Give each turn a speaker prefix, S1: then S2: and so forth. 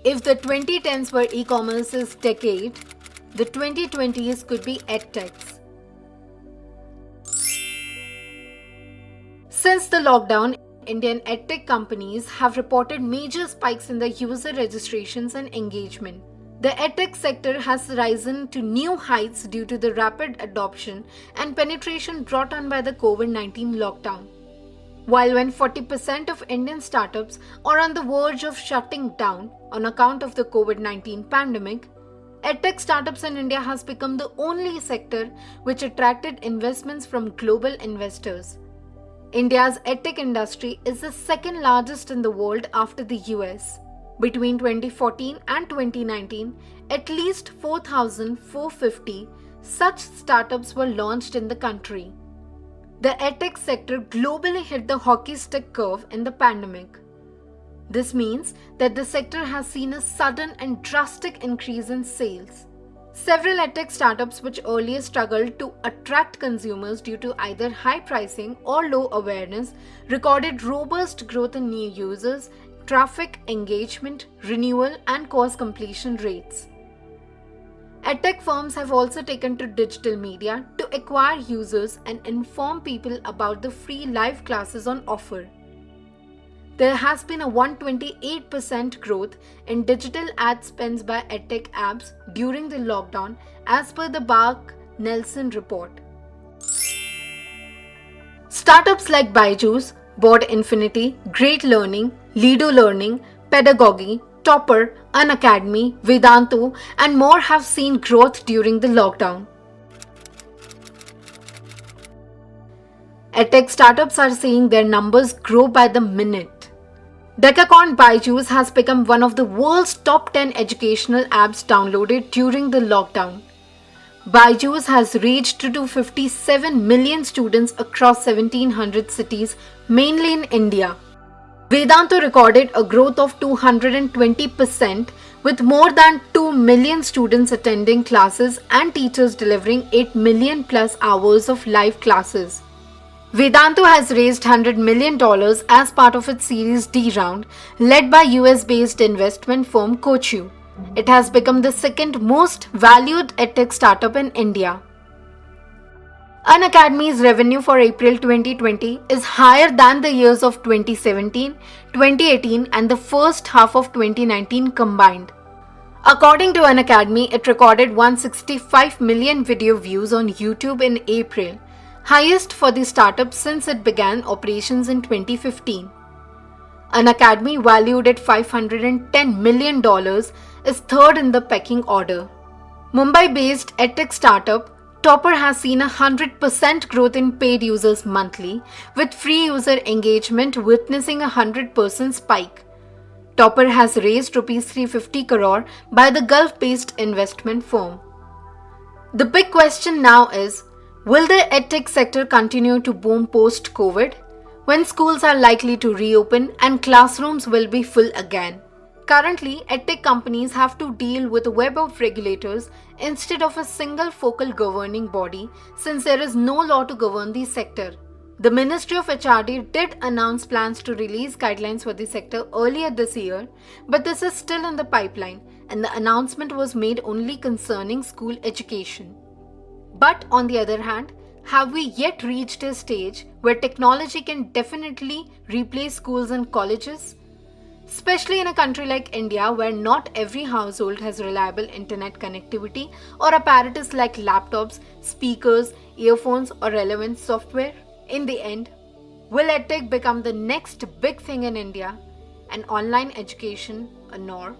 S1: If the 2010s were e-commerce's decade, the 2020s could be edtechs. Since the lockdown, Indian edtech companies have reported major spikes in their user registrations and engagement. The edtech sector has risen to new heights due to the rapid adoption and penetration brought on by the COVID-19 lockdown. While when 40% of Indian startups are on the verge of shutting down on account of the COVID-19 pandemic, edtech startups in India has become the only sector which attracted investments from global investors. India's edtech industry is the second largest in the world after the US. Between 2014 and 2019, at least 4,450 such startups were launched in the country. The edtech sector globally hit the hockey stick curve in the pandemic. This means that the sector has seen a sudden and drastic increase in sales. Several edtech startups which earlier struggled to attract consumers due to either high pricing or low awareness recorded robust growth in new users, traffic, engagement, renewal, and course completion rates. EdTech firms have also taken to digital media to acquire users and inform people about the free live classes on offer. There has been a 128% growth in digital ad spends by EdTech apps during the lockdown as per the Bark Nelson report. Startups like Byju's, Board Infinity, Great Learning, Lido Learning, Pedagogy, Topper, Unacademy, Vedantu, and more have seen growth during the lockdown. EdTech startups are seeing their numbers grow by the minute. Decacorn Byju's has become one of the world's top 10 educational apps downloaded during the lockdown. Byju's has reached to 57 million students across 1,700 cities, mainly in India. Vedantu recorded a growth of 220% with more than 2 million students attending classes and teachers delivering 8 million plus hours of live classes. Vedantu has raised $100 million as part of its Series D round, led by US-based investment firm Coatue. It has become the second most valued edtech startup in India. Unacademy's revenue for April 2020 is higher than the years of 2017, 2018 and the first half of 2019 combined. According to Unacademy, it recorded 165 million video views on YouTube in April, highest for the startup since it began operations in 2015. Unacademy, valued at $510 million, is third in the pecking order. Mumbai-based edtech startup Topper has seen 100% growth in paid users monthly, with free user engagement witnessing a 100% spike. Topper has raised Rs 350 crore by the Gulf-based investment firm. The big question now is, will the edtech sector continue to boom post-COVID, when schools are likely to reopen and classrooms will be full again? Currently, edtech companies have to deal with a web of regulators instead of a single focal governing body, since there is no law to govern the sector. The Ministry of HRD did announce plans to release guidelines for the sector earlier this year, but this is still in the pipeline, and the announcement was made only concerning school education. But on the other hand, have we yet reached a stage where technology can definitely replace schools and colleges? Especially in a country like India, where not every household has reliable internet connectivity or apparatus like laptops, speakers, earphones or relevant software. In the end, will edtech become the next big thing in India and online education a norm?